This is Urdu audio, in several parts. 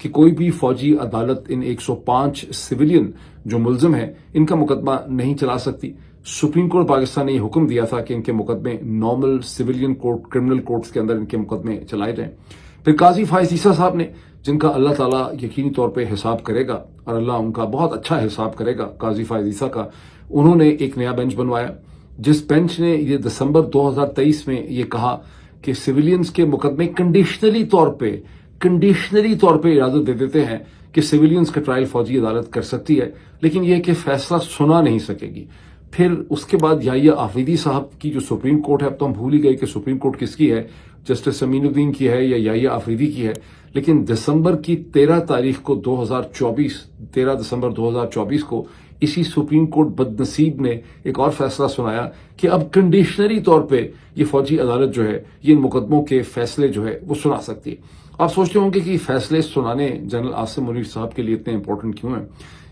کہ کوئی بھی فوجی عدالت ان 105 سویلین جو ملزم ہیں ان کا مقدمہ نہیں چلا سکتی. سپریم کورٹ پاکستان نے یہ حکم دیا تھا کہ ان کے مقدمے normal civilian court criminal courts کے اندر ان کے مقدمے چلائے جائیں. پھر قاضی فائز عیسیٰ صاحب نے، جن کا اللہ تعالیٰ یقینی طور پہ حساب کرے گا اور اللہ ان کا بہت اچھا حساب کرے گا قاضی فائز عیسیٰ کا، انہوں نے ایک نیا بینچ بنوایا جس بینچ نے یہ دسمبر 2023 میں یہ کہا کہ سویلینز کے مقدمے کنڈیشنلی طور پہ اجازت دے دیتے ہیں کہ سویلینز کا ٹرائل فوجی عدالت کر سکتی ہے، لیکن یہ کہ فیصلہ سنا نہیں سکے گی. پھر اس کے بعد یحییٰ آفریدی صاحب کی جو سپریم کورٹ ہے، اب تو ہم بھول ہی گئے کہ سپریم کورٹ کس کی ہے، جسٹس امین الدین کی ہے یا یحییٰ آفریدی کی ہے، لیکن دسمبر کی 13 دسمبر 2024 کو اسی سپریم کورٹ بدنصیب نے ایک اور فیصلہ سنایا کہ اب کنڈیشنری طور پہ یہ فوجی عدالت جو ہے یہ ان مقدموں کے فیصلے جو ہے وہ سنا سکتی ہے. آپ سوچتے ہوں گے کہ فیصلے سنانے جنرل عاصم منیر صاحب کے لیے اتنے امپورٹنٹ کیوں ہیں؟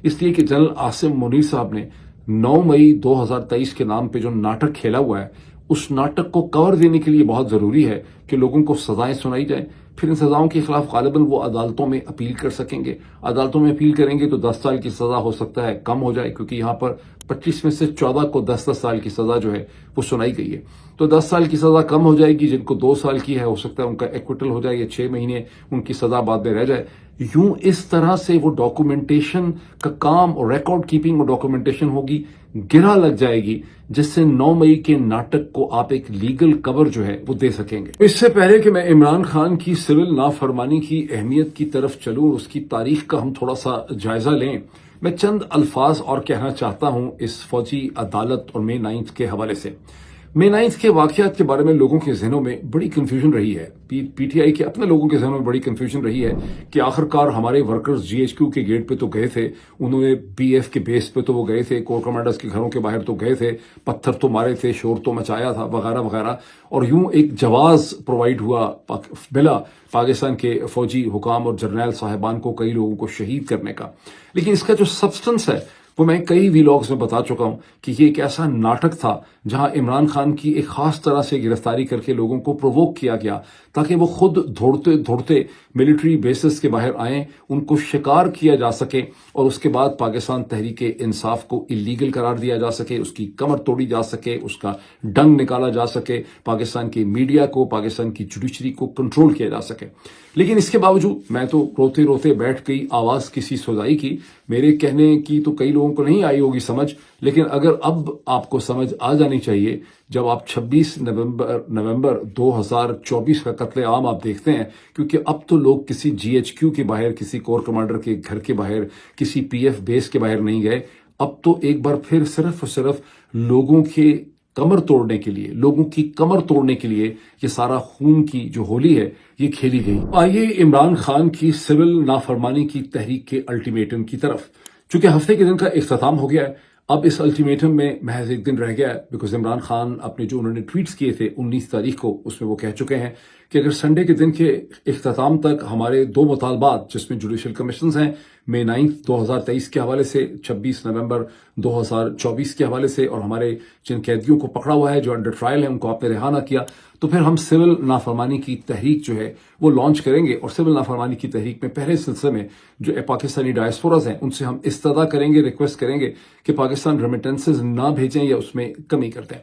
اس لیے کہ جنرل عاصم منیر صاحب نے 9 مئی 2023 کے نام پہ جو ناٹک کھیلا ہوا ہے، اس ناٹک کو کور دینے کے لیے بہت ضروری ہے کہ لوگوں کو سزائیں سنائی جائیں. پھر ان سزاؤں کے خلاف غالباً وہ عدالتوں میں اپیل کر سکیں گے. عدالتوں میں اپیل کریں گے تو 10 سال کی سزا ہو سکتا ہے کم ہو جائے، کیونکہ یہاں پر 25 میں سے 14 کو 10 سال کی سزا جو ہے وہ سنائی گئی ہے. تو 10 سال کی سزا کم ہو جائے گی، جن کو 2 سال کی ہے ہو سکتا ہے ان کا ایکوٹل ہو جائے یا 6 مہینے ان کی سزا بعد میں رہ جائے. یوں اس طرح سے وہ ڈاکومنٹیشن کا کام اور ریکارڈ کیپنگ اور ڈاکومنٹیشن ہوگی، گرہ لگ جائے گی، جس سے 9 مئی کے ناٹک کو آپ ایک لیگل کور جو ہے وہ دے سکیں گے. اس سے پہلے کہ میں عمران خان کی سول نافرمانی کی اہمیت کی طرف چلوں، اس کی تاریخ کا ہم تھوڑا سا جائزہ لیں، میں چند الفاظ اور کہنا چاہتا ہوں اس فوجی عدالت اور مئی 9 کے حوالے سے. مئی 9 کے واقعات کے بارے میں لوگوں کے ذہنوں میں بڑی کنفیوژن رہی ہے، پی ٹی آئی کے اپنے لوگوں کے ذہنوں میں بڑی کنفیوژن رہی ہے کہ آخرکار ہمارے ورکرز جی ایچ کیو کے گیٹ پہ تو گئے تھے، انہوں نے بی ایف کے بیس پہ تو وہ گئے تھے، کور کمانڈرز کے گھروں کے باہر تو گئے تھے، پتھر تو مارے تھے، شور تو مچایا تھا وغیرہ وغیرہ، اور یوں ایک جواز پرووائڈ ہوا ملا پاکستان کے فوجی حکام اور جرنیل صاحبان کو کئی لوگوں کو شہید کرنے کا. لیکن اس کا جو سبسٹنس ہے وہ میں کئی ویلاگز میں بتا چکا ہوں کہ یہ ایک ایسا ناٹک تھا جہاں عمران خان کی ایک خاص طرح سے گرفتاری کر کے لوگوں کو پرووک کیا گیا تاکہ وہ خود دھوڑتے ملٹری بیسز کے باہر آئیں، ان کو شکار کیا جا سکے اور اس کے بعد پاکستان تحریک انصاف کو اللیگل قرار دیا جا سکے، اس کی کمر توڑی جا سکے، اس کا ڈنگ نکالا جا سکے، پاکستان کی میڈیا کو، پاکستان کی جوڈیشری کو کنٹرول کیا جا سکے. لیکن اس کے باوجود میں تو روتے روتے بیٹھ گئی، آواز کسی سودائی کی. میرے کہنے کی تو کئی لوگوں کو نہیں آئی ہوگی سمجھ، لیکن اگر اب آپ کو سمجھ آ جانی چاہیے جب آپ 26 نومبر 2024 کا قتل عام آپ دیکھتے ہیں، کیونکہ اب تو لوگ کسی جی ایچ کیو کے باہر، کسی کور کمانڈر کے گھر کے باہر، کسی پی ایف بیس کے باہر نہیں گئے. اب تو ایک بار پھر صرف اور صرف لوگوں کی کمر توڑنے کے لیے یہ سارا خون کی جو ہولی ہے یہ کھیلی گئی. آئیے عمران خان کی سول نافرمانی کی تحریک کے الٹیمیٹم کی طرف. چونکہ ہفتے کے دن کا اختتام ہو گیا ہے، اب اس الٹیمیٹم میں محض ایک دن رہ گیا ہے، بیکاز عمران خان اپنے جو انہوں نے ٹویٹس کیے تھے 19 تاریخ کو، اس میں وہ کہہ چکے ہیں کہ اگر سنڈے کے دن کے اختتام تک ہمارے 2 مطالبات جس میں جوڈیشل کمیشنز ہیں، مئی 9 2023 کے حوالے سے، 26 نومبر 2024 کے حوالے سے، اور ہمارے جن قیدیوں کو پکڑا ہوا ہے جو انڈر ٹرائل ہیں ان کو آپ نے رہا نہ کیا، تو پھر ہم سول نافرمانی کی تحریک جو ہے وہ لانچ کریں گے. اور سول نافرمانی کی تحریک میں پہلے سلسلے میں جو پاکستانی ڈائسپوراز ہیں ان سے ہم استدعا کریں گے، ریکویسٹ کریں گے کہ پاکستان ریمیٹنسز نہ بھیجیں یا اس میں کمی کر دیں.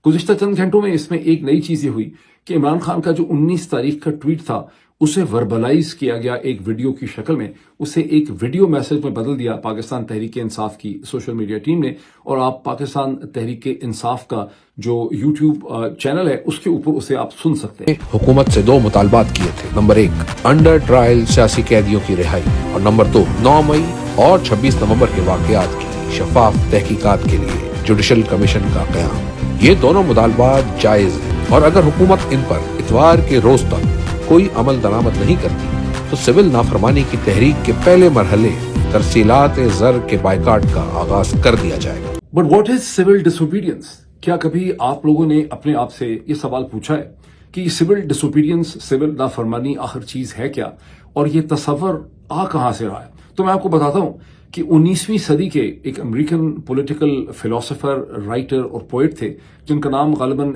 گزشتہ چند گھنٹوں میں اس میں ایک نئی چیز یہ ہوئی کہ عمران خان کا جو 19 تاریخ کا ٹویٹ تھا اسے وربلائز کیا گیا ایک ویڈیو کی شکل میں، اسے ایک ویڈیو میسج میں بدل دیا پاکستان تحریک انصاف کی سوشل میڈیا ٹیم نے. اور آپ پاکستان تحریک انصاف کا جو یوٹیوب چینل ہے اس کے اوپر اسے آپ سن سکتے ہیں. حکومت سے 2 مطالبات کیے تھے. نمبر 1 انڈر ٹرائل سیاسی قیدیوں کی رہائی، اور نمبر 2 9 مئی اور 26 نومبر کے واقعات کی شفاف تحقیقات کے لیے جوڈیشل کمیشن کا قیام. یہ دونوں مطالبات جائز ہیں، اور اگر حکومت ان پر اتوار کے روز تک کوئی عمل درآمد نہیں کرتی تو سول نافرمانی کی تحریک کے پہلے مرحلے ترسیلات زر کے بائیکاٹ کا آغاز کر دیا جائے گا. But what is civil disobedience? کیا کبھی آپ لوگوں نے اپنے آپ سے یہ سوال پوچھا ہے کہ سول ڈس اوبیڈینس، سول نافرمانی آخر چیز ہے کیا، اور یہ تصور کہاں سے رہا ہے؟ تو میں آپ کو بتاتا ہوں کہ 19ویں صدی کے ایک امریکن پولیٹیکل فلاسفر، رائٹر اور پوئٹ تھے جن کا نام غالباً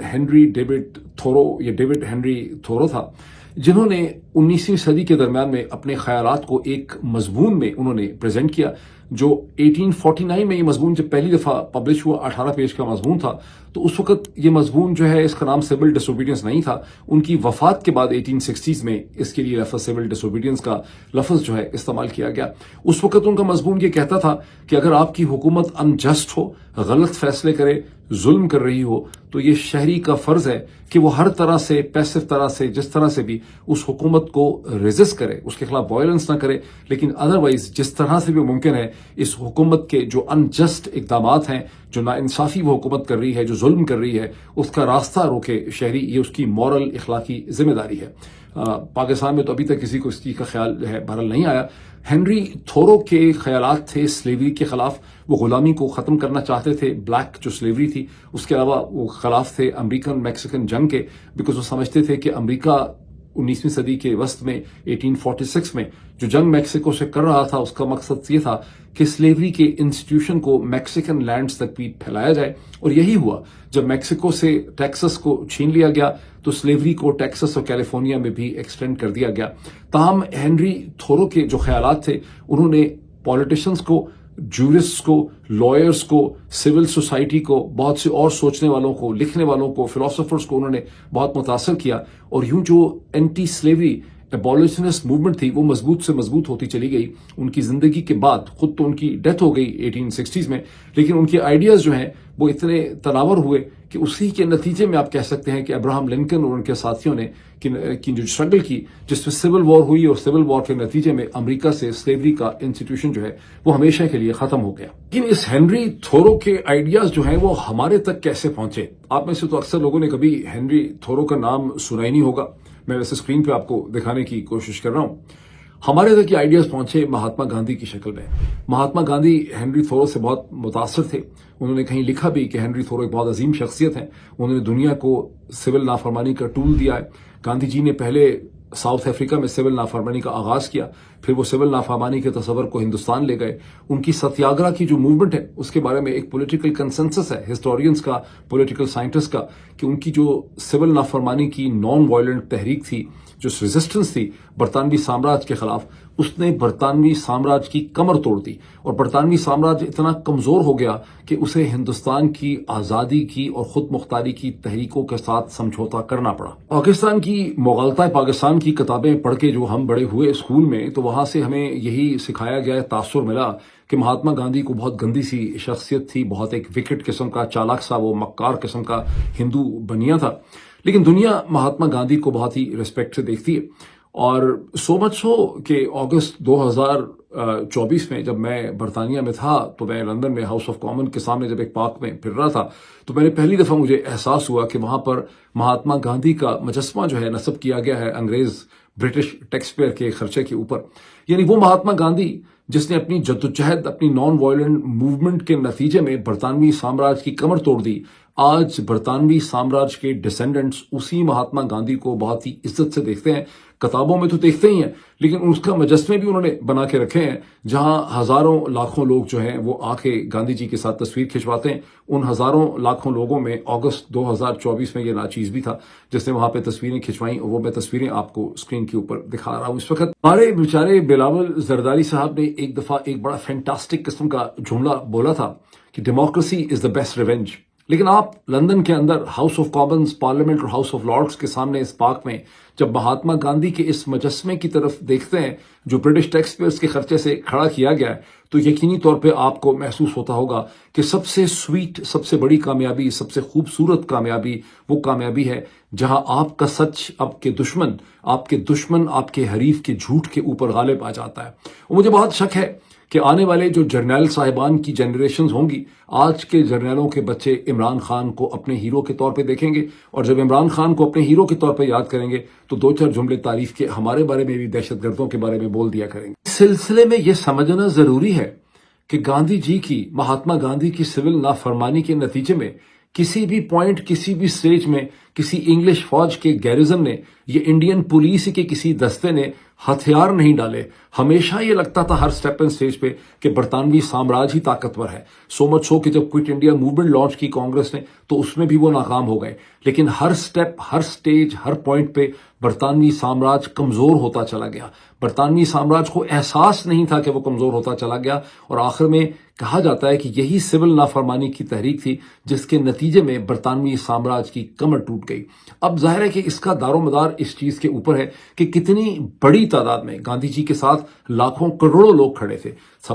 ڈیوڈ ہنری تھورو تھا. جنہوں نے 19ویں صدی کے درمیان میں اپنے خیالات کو ایک مضمون میں انہوں نے پریزنٹ کیا جو 1849 میں یہ مضمون جب پہلی دفعہ پبلش ہوا 18 پیج کا مضمون تھا تو اس وقت یہ مضمون جو ہے اس کا نام سول ڈس اوبیڈینس نہیں تھا. ان کی وفات کے بعد 1860s میں اس کے لیے لفظ سول ڈس اوبیڈینس کا لفظ جو ہے استعمال کیا گیا. اس وقت ان کا مضمون یہ کہتا تھا کہ اگر آپ کی حکومت انجسٹ ہو, غلط فیصلے کرے, ظلم کر رہی ہو تو یہ شہری کا فرض ہے کہ وہ ہر طرح سے پیسو طرح سے جس طرح سے بھی اس حکومت کو ریزسٹ کرے, اس کے خلاف وائلنس نہ کرے, لیکن ادروائز جس طرح سے بھی ممکن ہے اس حکومت کے جو انجسٹ اقدامات ہیں, جو ناانصافی وہ حکومت کر رہی ہے, جو ظلم کر رہی ہے, اس کا راستہ روکے شہری. یہ اس کی مورل اخلاقی ذمہ داری ہے. پاکستان میں تو ابھی تک کسی کو اس چیز کا خیال جو ہے بہرحال نہیں آیا. ہنری تھورو کے خیالات تھے سلیوری کے خلاف, وہ غلامی کو ختم کرنا چاہتے تھے, بلیک جو سلیوری تھی. اس کے علاوہ وہ خلاف تھے امریکن میکسیکن جنگ کے, بیکاز وہ سمجھتے تھے کہ امریکہ 19ویں صدی کے وسط میں 1846 میں جو جنگ میکسیکو سے کر رہا تھا اس کا مقصد یہ تھا کہ سلیوری کے انسٹیٹیوشن کو میکسیکن لینڈز تک بھی پھیلایا جائے. اور یہی ہوا. جب میکسیکو سے ٹیکسس کو چھین لیا گیا تو سلیوری کو ٹیکسس اور کیلیفورنیا میں بھی ایکسٹینڈ کر دیا گیا. تاہم ہنری تھورو کے جو خیالات تھے انہوں نے پولیٹیشنز کو, جورسٹ کو, لائرز کو, سول سوسائٹی کو, بہت سے اور سوچنے والوں کو, لکھنے والوں کو, فلاسفرز کو انہوں نے بہت متاثر کیا. اور یوں جو اینٹی سلیوری ایبولیشنسٹ موومنٹ تھی وہ مضبوط سے مضبوط ہوتی چلی گئی. ان کی زندگی کے بعد خود تو ان کی ڈیتھ ہو گئی 1860s میں, لیکن ان کے آئیڈیاز جو ہیں وہ اتنے تناور ہوئے کہ اسی کے نتیجے میں آپ کہہ سکتے ہیں کہ ابراہم لنکن اور ان کے ساتھیوں نے کی جو اسٹرگل کی, جس میں سول وار ہوئی, اور سول وار کے نتیجے میں امریکہ سے سلیوری کا انسٹیٹیوشن جو ہے وہ ہمیشہ کے لیے ختم ہو گیا. لیکن اس ہنری تھورو کے آئیڈیاز جو ہیں وہ ہمارے تک کیسے پہنچے؟ آپ میں سے تو اکثر لوگوں نے کبھی ہنری تھورو کا نام سنا ہی نہیں ہوگا. میں ویسے اسکرین پہ آپ کو دکھانے کی کوشش کر رہا ہوں. ہمارے تک یہ آئیڈیاز پہنچے مہاتما گاندھی کی شکل میں. مہاتما گاندھی ہنری تھورو سے بہت متاثر تھے. انہوں نے کہیں لکھا بھی کہ ہنری تھورو ایک بہت عظیم شخصیت ہیں, انہوں نے دنیا کو سول نافرمانی کا ٹول دیا ہے. گاندھی جی نے پہلے ساؤتھ افریقہ میں سول نافرمانی کا آغاز کیا, پھر وہ سول نافرمانی کے تصور کو ہندوستان لے گئے. ان کی ستیاگرہ کی جو موومنٹ ہے اس کے بارے میں ایک پولیٹیکل کنسنسس ہے ہسٹورینز کا, پولیٹیکل سائنٹسٹ کا, کہ ان کی جو سول نافرمانی کی نان وائلنٹ تحریک تھی, جو ریزسٹنس تھی برطانوی سامراج کے خلاف, اس نے برطانوی سامراج کی کمر توڑ دی. اور برطانوی سامراج اتنا کمزور ہو گیا کہ اسے ہندوستان کی آزادی کی اور خود مختاری کی تحریکوں کے ساتھ سمجھوتا کرنا پڑا. پاکستان کی مغالطہ پاکستان کی کتابیں پڑھ کے جو ہم بڑے ہوئے اسکول میں, تو وہاں سے ہمیں یہی سکھایا گیا, تاثر ملا کہ مہاتما گاندھی کو بہت گندی سی شخصیت تھی, بہت ایک وکٹ قسم کا, چالاک سا, وہ مکار قسم کا ہندو بنیا تھا. لیکن دنیا مہاتما گاندھی کو بہت ہی ریسپیکٹ سے دیکھتی ہے. اور سو مچ سو کہ اگست 2024 میں جب میں برطانیہ میں تھا تو میں لندن میں ہاؤس آف کامن کے سامنے جب ایک پارک میں پھر رہا تھا تو میں نے پہلی دفعہ مجھے احساس ہوا کہ وہاں پر مہاتما گاندھی کا مجسمہ جو ہے نصب کیا گیا ہے انگریز برٹش ٹیکس پیئر کے خرچے کے اوپر. یعنی وہ مہاتما گاندھی جس نے اپنی جدوجہد, اپنی نان وائلنٹ موومنٹ کے نتیجے میں برطانوی سامراج کی کمر توڑ دی, آج برطانوی سامراج کے ڈسینڈنٹس اسی مہاتما گاندھی کو بہت ہی عزت سے دیکھتے ہیں. کتابوں میں تو دیکھتے ہی ہیں, لیکن اس کا مجسمے بھی انہوں نے بنا کے رکھے ہیں جہاں ہزاروں لاکھوں لوگ جو ہیں وہ آ کے گاندھی جی کے ساتھ تصویر کھنچواتے ہیں. ان ہزاروں لاکھوں لوگوں میں اگست 2024 میں یہ ناچیز بھی تھا جس نے وہاں پہ تصویریں کھنچوائیں, اور وہ میں تصویریں آپ کو اسکرین کے اوپر دکھا رہا ہوں اس وقت. ہمارے بیچارے بلاول زرداری صاحب نے ایک دفعہ ایک بڑا فینٹاسٹک قسم کا جملہ بولا تھا کہ democracy is the best revenge. لیکن آپ لندن کے اندر ہاؤس آف کامنز, پارلیمنٹ اور ہاؤس آف لارڈز کے سامنے اس پارک میں جب مہاتما گاندھی کے اس مجسمے کی طرف دیکھتے ہیں جو برٹش ٹیکس پیئرز کے خرچے سے کھڑا کیا گیا ہے, تو یقینی طور پہ آپ کو محسوس ہوتا ہوگا کہ سب سے سویٹ, سب سے بڑی کامیابی, سب سے خوبصورت کامیابی وہ کامیابی ہے جہاں آپ کا سچ آپ کے دشمن آپ کے حریف کے جھوٹ کے اوپر غالب آ جاتا ہے. اور مجھے بہت شک ہے کہ آنے والے جو جرنیل صاحبان کی جنریشنز ہوں گی, آج کے جرنیلوں کے بچے عمران خان کو اپنے ہیرو کے طور پہ دیکھیں گے, اور جب عمران خان کو اپنے ہیرو کے طور پہ یاد کریں گے تو دو چار جملے تعریف کے ہمارے بارے میں بھی دہشت گردوں کے بارے میں بول دیا کریں گے. اس سلسلے میں یہ سمجھنا ضروری ہے کہ گاندھی جی کی, مہاتما گاندھی کی سول نافرمانی کے نتیجے میں کسی بھی پوائنٹ, کسی بھی سٹیج میں کسی انگلش فوج کے گیریزن نے, یہ انڈین پولیس کے کسی دستے نے ہتھیار نہیں ڈالے. ہمیشہ یہ لگتا تھا ہر سٹیپ اینڈ سٹیج پہ کہ برطانوی سامراج ہی طاقتور ہے. سو مچ سو کہ جب کوئٹ انڈیا موومنٹ لانچ کی کانگریس نے تو اس میں بھی وہ ناکام ہو گئے. لیکن ہر سٹیپ، ہر سٹیج، ہر پوائنٹ پہ برطانوی سامراج کمزور ہوتا چلا گیا. برطانوی سامراج کو احساس نہیں تھا کہ وہ کمزور ہوتا چلا گیا، اور آخر میں کہا جاتا ہے کہ یہی سول نافرمانی کی تحریک تھی جس کے نتیجے میں برطانوی سامراج کی کمر ٹوٹ گئی. اب ظاہر ہے کہ اس کا دار و مدار اس چیز کے اوپر ہے کہ کتنی بڑی تعداد میں گاندھی جی کے ساتھ لاکھوں کروڑوں لوگ کھڑے تھے.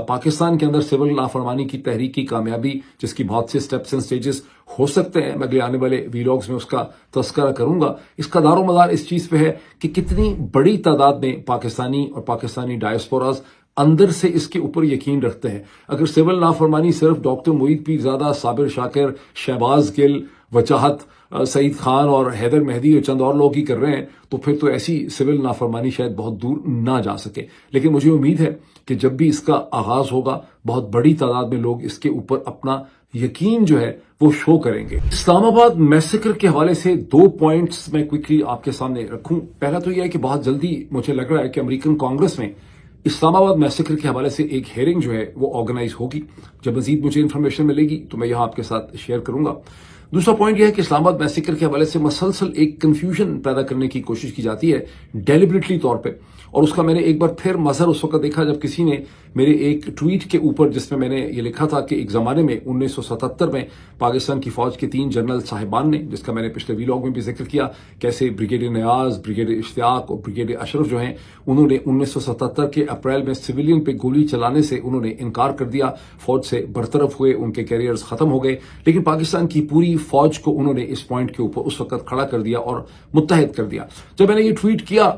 پاکستان کے اندر سول نافرمانی کی تحریک کی کامیابی، جس کی بہت سے سٹیپس اینڈ سٹیجز ہو سکتے ہیں، میں اگلے آنے والے ویلاگز میں اس کا تذکرہ کروں گا. اس کا دار و مدار اس چیز پہ ہے کہ کتنی بڑی تعداد میں پاکستانی اور پاکستانی ڈائسپوراز اندر سے اس کے اوپر یقین رکھتے ہیں. اگر سول نافرمانی صرف ڈاکٹر معید پیرزادہ، صابر شاکر، شہباز گل، وجاہت، سعید خان اور حیدر مہدی اور چند اور لوگ ہی کر رہے ہیں تو پھر تو ایسی سول نافرمانی شاید بہت دور نہ جا سکے. لیکن مجھے امید ہے کہ جب بھی اس کا آغاز ہوگا بہت بڑی تعداد میں لوگ اس کے اوپر اپنا یقین جو ہے وہ شو کریں گے. اسلام آباد میسیکر کے حوالے سے 2 پوائنٹس میں کوئکلی آپ کے سامنے رکھوں. پہلا تو یہ ہے کہ بہت جلدی مجھے لگ رہا ہے کہ امریکن کانگریس میں اسلام آباد میسیکر کے حوالے سے ایک ہیئرنگ جو ہے وہ آرگنائز ہوگی. جب مزید مجھے انفارمیشن ملے گی تو میں یہاں آپ کے ساتھ شیئر کروں گا. دوسرا پوائنٹ یہ ہے کہ اسلام آباد میسیکر کے حوالے سے مسلسل ایک کنفیوژن پیدا کرنے کی کوشش کی جاتی ہے ڈیلیبریٹلی طور پہ، اور اس کا میں نے ایک بار پھر مظہر اس وقت دیکھا جب کسی نے میرے ایک ٹویٹ کے اوپر، جس میں نے یہ لکھا تھا کہ ایک زمانے میں 1977 میں پاکستان کی فوج کے 3 جنرل صاحبان نے، جس کا میں نے پچھلے ویلاگ میں بھی ذکر کیا، کیسے بریگیڈیئر نیاز، بریگیڈیئر اشتیاق اور بریگیڈیئر اشرف جو ہیں، انہوں نے 1977 کے اپریل میں سویلین پہ گولی چلانے سے انہوں نے انکار کر دیا، فوج سے برطرف ہوئے، ان کے کیریئرز ختم ہو گئے. لیکن پاکستان کی پوری فوج کو انہوں نے اس پوائنٹ کے اوپر اس وقت کھڑا کر دیا اور متحد کر دیا. جب میں نے یہ ٹویٹ کیا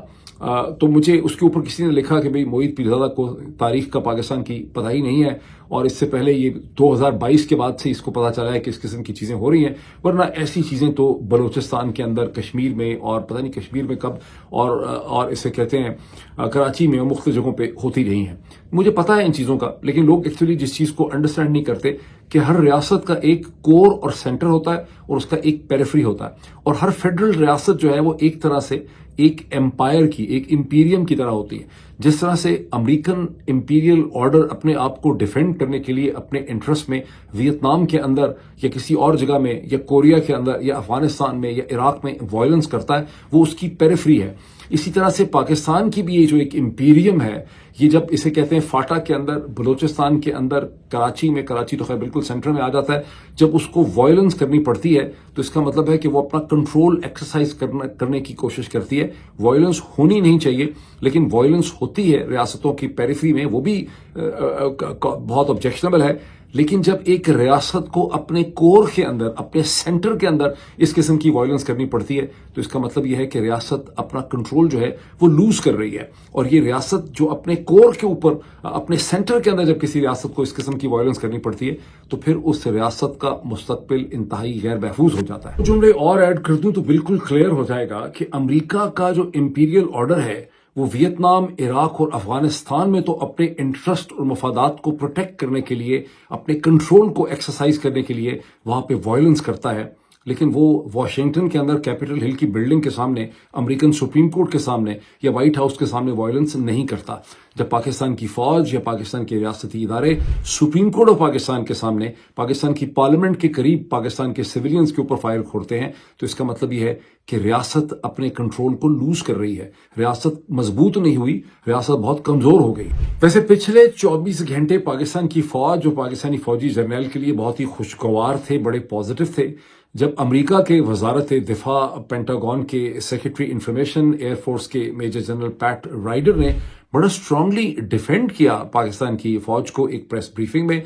تو مجھے اس کے اوپر کسی نے لکھا کہ بھئی معید پیرزادہ کو تاریخ کا پاکستان کی پتہ ہی نہیں ہے، اور اس سے پہلے یہ 2022 کے بعد سے اس کو پتہ چلا ہے کہ اس قسم کی چیزیں ہو رہی ہیں، ورنہ ایسی چیزیں تو بلوچستان کے اندر، کشمیر میں، اور پتہ نہیں کشمیر میں کب، اور اسے کہتے ہیں کراچی میں اور مختلف جگہوں پہ ہوتی رہی ہیں. مجھے پتہ ہے ان چیزوں کا، لیکن لوگ ایکچولی جس چیز کو انڈرسٹینڈ نہیں کرتے کہ ہر ریاست کا ایک کور اور سینٹر ہوتا ہے اور اس کا ایک پیریفری ہوتا ہے، اور ہر فیڈرل ریاست جو ہے وہ ایک طرح سے ایک ایمپائر کی، ایک امپیریم کی طرح ہوتی ہے. جس طرح سے امریکن امپیریل آرڈر اپنے آپ کو ڈیفینڈ کرنے کے لیے اپنے انٹرسٹ میں ویتنام کے اندر یا کسی اور جگہ میں یا کوریا کے اندر یا افغانستان میں یا عراق میں وائلنس کرتا ہے، وہ اس کی پیریفری ہے. اسی طرح سے پاکستان کی بھی یہ جو ایک امپیریم ہے، یہ جب اسے کہتے ہیں فاٹا کے اندر، بلوچستان کے اندر، کراچی میں، کراچی تو خیر بالکل سینٹر میں آ جاتا ہے، جب اس کو وائلنس کرنی پڑتی ہے تو اس کا مطلب ہے کہ وہ اپنا کنٹرول ایکسرسائز کرنے کی کوشش کرتی ہے. وائلنس ہونی نہیں چاہیے، لیکن وائلنس ہوتی ہے ریاستوں کی پیریفری میں، وہ بھی بہت آبجیکشنبل ہے. لیکن جب ایک ریاست کو اپنے کور کے اندر، اپنے سینٹر کے اندر اس قسم کی وائلنس کرنی پڑتی ہے تو اس کا مطلب یہ ہے کہ ریاست اپنا کنٹرول جو ہے وہ لوز کر رہی ہے. اور یہ ریاست جو اپنے کور کے اوپر، اپنے سینٹر کے اندر جب کسی ریاست کو اس قسم کی وائلنس کرنی پڑتی ہے تو پھر اس ریاست کا مستقبل انتہائی غیر محفوظ ہو جاتا ہے. جملے اور ایڈ کر دوں تو بالکل کلیئر ہو جائے گا کہ امریکہ کا جو امپیریل آرڈر ہے وہ ویتنام، عراق اور افغانستان میں تو اپنے انٹرسٹ اور مفادات کو پروٹیکٹ کرنے کے لیے، اپنے کنٹرول کو ایکسرسائز کرنے کے لیے وہاں پہ وائلنس کرتا ہے، لیکن وہ واشنگٹن کے اندر کیپٹل ہل کی بلڈنگ کے سامنے، امریکن سپریم کورٹ کے سامنے یا وائٹ ہاؤس کے سامنے وائلنس نہیں کرتا. جب پاکستان کی فوج یا پاکستان کے ریاستی ادارے سپریم کورٹ آف پاکستان کے سامنے، پاکستان کی پارلیمنٹ کے قریب پاکستان کے سویلینز کے اوپر فائر کھولتے ہیں تو اس کا مطلب یہ ہے کہ ریاست اپنے کنٹرول کو لوز کر رہی ہے، ریاست مضبوط نہیں ہوئی، ریاست بہت کمزور ہو گئی. ویسے پچھلے 24 گھنٹے پاکستان کی فوج اور پاکستانی فوجی جرنیل کے لیے بہت ہی خوشگوار تھے، بڑے پازیٹیو تھے. جب امریکہ کے وزارت دفاع، پینٹاگون کے سیکرٹری انفارمیشن، ایئر فورس کے میجر جنرل پیٹ رائڈر نے بڑا اسٹرانگلی ڈیفینڈ کیا پاکستان کی فوج کو ایک پریس بریفنگ میں.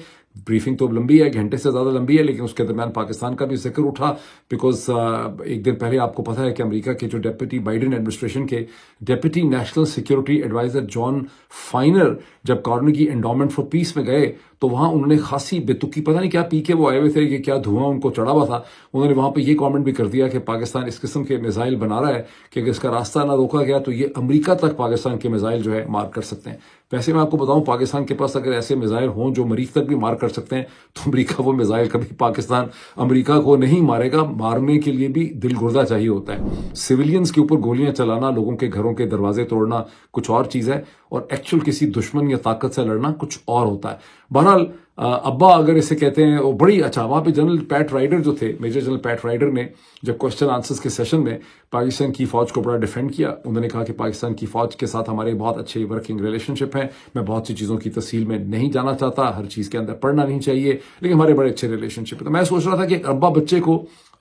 بریفنگ تو لمبی ہے، گھنٹے سے زیادہ لمبی ہے، لیکن اس کے درمیان پاکستان کا بھی ذکر اٹھا، بیکاز ایک دن پہلے آپ کو پتا ہے کہ امریکہ کے جو ڈیپٹی بائیڈن ایڈمنسٹریشن کے ڈیپٹی نیشنل سیکیورٹی ایڈوائزر جان فائنر جب کارنیگی انڈومنٹ فار پیس میں گئے تو وہاں انہوں نے خاصی بے تکی، پتہ نہیں کیا پی کے وہ آئے ہوئے تھے کہ کیا دھواں ان کو چڑھا ہوا تھا، انہوں نے وہاں پہ یہ کامنٹ بھی کر دیا کہ پاکستان اس قسم کے میزائل بنا رہا ہے کہ اگر اس کا راستہ نہ روکا گیا تو یہ امریکہ تک پاکستان کے میزائل جو ہے مار کر سکتے ہیں. ویسے میں آپ کو بتاؤں پاکستان کے پاس اگر ایسے میزائل ہوں جو مریخ تک بھی مار کر سکتے ہیں تو امریکہ وہ میزائل کبھی پاکستان امریکہ کو نہیں مارے گا. مارنے کے لیے بھی دل گردہ چاہیے ہوتا ہے. سویلینز کے اوپر گولیاں چلانا، لوگوں کے گھروں کے دروازے توڑنا کچھ اور چیز ہے، اور ایکچوئل کسی دشمن یا طاقت سے لڑنا کچھ اور ہوتا ہے. بہرحال ابا اگر اسے کہتے ہیں، وہ بڑی اچھا وہاں پہ جنرل پیٹ رائڈر جو تھے، میجر جنرل پیٹ رائڈر نے جب کوشچن آنسرز کے سیشن میں پاکستان کی فوج کو بڑا ڈیفینڈ کیا. انہوں نے کہا کہ پاکستان کی فوج کے ساتھ ہمارے بہت اچھے ورکنگ ریلیشن شپ ہیں، میں بہت سی چیزوں کی تفصیل میں نہیں جانا چاہتا، ہر چیز کے اندر پڑھنا نہیں چاہیے، لیکن ہمارے بڑے اچھے ریلیشن شپ ہیں. تو میں سوچ رہا تھا کہ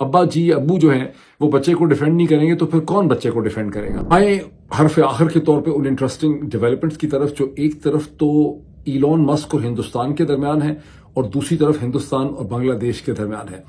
ابا جی ابو جو ہیں وہ بچے کو ڈیفینڈ نہیں کریں گے تو پھر کون بچے کو ڈیفینڈ کرے گا. آئے حرف آخر کے طور پہ ان انٹرسٹنگ ڈیولپمنٹس کی طرف، جو ایک طرف تو ایلون مسک اور ہندوستان کے درمیان ہے اور دوسری طرف ہندوستان اور بنگلہ دیش کے درمیان ہے.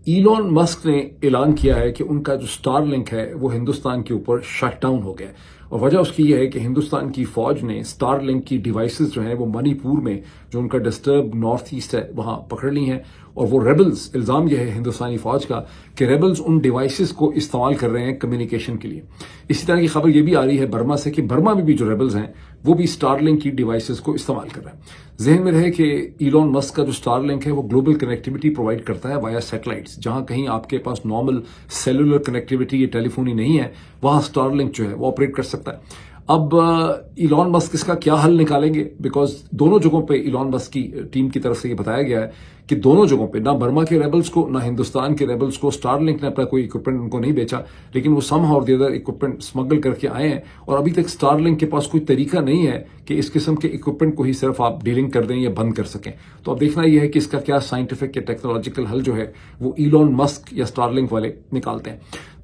ایلون مسک نے اعلان کیا ہے کہ ان کا جو سٹار لنک ہے وہ ہندوستان کے اوپر شٹ ڈاؤن ہو گیا، اور وجہ اس کی یہ ہے کہ ہندوستان کی فوج نے سٹار لنک کی ڈیوائسز جو ہیں وہ منی پور میں جو ان کا ڈسٹرب نارتھ ایسٹ ہے وہاں پکڑ لی ہیں. اور وہ ریبلز، الزام یہ ہے ہندوستانی فوج کا کہ ریبلز ان ڈیوائسز کو استعمال کر رہے ہیں کمیونیکیشن کے لیے. اسی طرح کی خبر یہ بھی آ رہی ہے برما سے کہ برما میں بھی جو ریبلز ہیں وہ بھی سٹار لنک کی ڈیوائسز کو استعمال کر رہے ہیں. ذہن میں رہے کہ ایلون مسک کا جو سٹار لنک ہے وہ گلوبل کنیکٹیوٹی پرووائڈ کرتا ہے وایا سیٹلائٹس. جہاں کہیں آپ کے پاس نارمل سیلولر کنیکٹیوٹی یا ٹیلی فونی نہیں ہے وہاں سٹار لنک جو ہے وہ آپریٹ کر سکتا ہے. اب ایلون مسک اس کا کیا حل نکالیں گے؟ بیکاز دونوں جگہوں پہ ایلون مسک کی ٹیم کی طرف سے یہ بتایا گیا ہے کہ دونوں جگہوں پہ نہ برما کے ریبلز کو نہ ہندوستان کے ریبلز کو سٹار لنک نے اپنا کوئی اکوپمنٹ ان کو نہیں بیچا، لیکن وہ سم ہاؤ اور دی ادر اکوپمنٹ اسمگل کر کے آئے ہیں، اور ابھی تک سٹار لنک کے پاس کوئی طریقہ نہیں ہے کہ اس قسم کے اکوپمنٹ کو ہی صرف آپ ڈیلنگ کر دیں یا بند کر سکیں. تو اب دیکھنا یہ ہے کہ اس کا کیا سائنٹیفک یا ٹیکنالوجیکل حل جو ہے وہ ایلون مسک یا سٹار لنک والے نکالتے ہیں.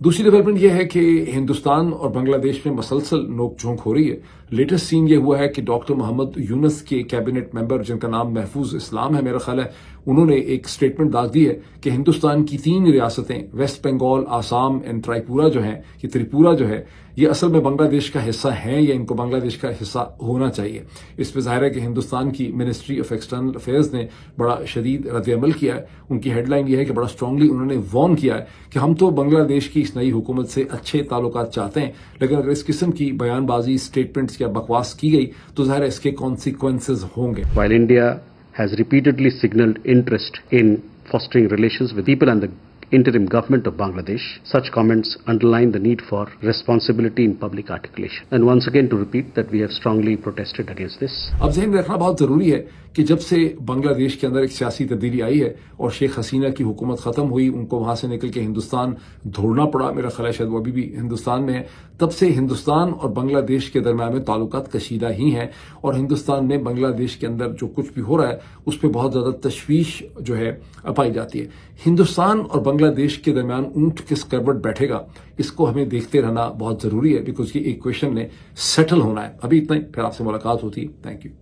دوسری ڈیولپمنٹ یہ ہے کہ ہندوستان اور بنگلہ دیش میں مسلسل نوک جھونک ہو رہی ہے. لیٹسٹ سین یہ ہوا ہے کہ ڈاکٹر محمد یونس کے کیبنٹ ممبر جن کا نام محفوظ اسلام ہے میرا خیال ہے، انہوں نے ایک اسٹیٹمنٹ داغ دی ہے کہ ہندوستان کی 3 ریاستیں ویسٹ بنگال، آسام اینڈ ٹرائیپورا جو ہیں، یہ تریپورا جو ہے، یہ اصل میں بنگلہ دیش کا حصہ ہیں یا ان کو بنگلہ دیش کا حصہ ہونا چاہیے. اس پہ ظاہر ہے کہ ہندوستان کی منسٹری آف ایکسٹرنل افیئرز نے بڑا شدید رد عمل کیا ہے. ان کی ہیڈ لائن یہ ہے کہ بڑا اسٹرانگلی انہوں نے وارن کیا ہے کہ ہم تو بنگلہ دیش کی اس نئی حکومت سے اچھے تعلقات چاہتے ہیں، لیکن اگر اس قسم کی بیان بازی، اسٹیٹمنٹس یا بکواس کی گئی تو ظاہر ہے اس کے کانسیکوینسز ہوں گے. While India has repeatedly signaled interest in fostering relations with people and the interim government of Bangladesh, such comments underline the need for responsibility in public articulation. And once again to repeat that we have strongly protested against this. اب ذہن میں رکھنا بہت ضروری ہے کہ جب سے بنگلہ دیش کے اندر ایک سیاسی تبدیلی آئی ہے اور شیخ حسینہ کی حکومت ختم ہوئی، ان کو وہاں سے نکل کے ہندوستان دھوڑنا پڑا، میرا خیال ہے شاید وہ ابھی بھی ہندوستان میں ہے، تب سے ہندوستان اور بنگلہ دیش کے درمیان میں تعلقات کشیدہ ہی ہیں، اور ہندوستان میں بنگلہ دیش کے اندر جو کچھ بھی ہو رہا ہے اس پہ بہت زیادہ تشویش جو ہے پائی جاتی ہے. ہندوستان اور بنگلہ دیش کے درمیان اونٹ کس کروٹ بیٹھے گا، اس کو ہمیں دیکھتے رہنا بہت ضروری ہے، بیکاز یہ ایک کویشن نے سیٹل ہونا ہے. ابھی اتنا ہی، پھر آپ سے ملاقات ہوتی ہے. Thank you.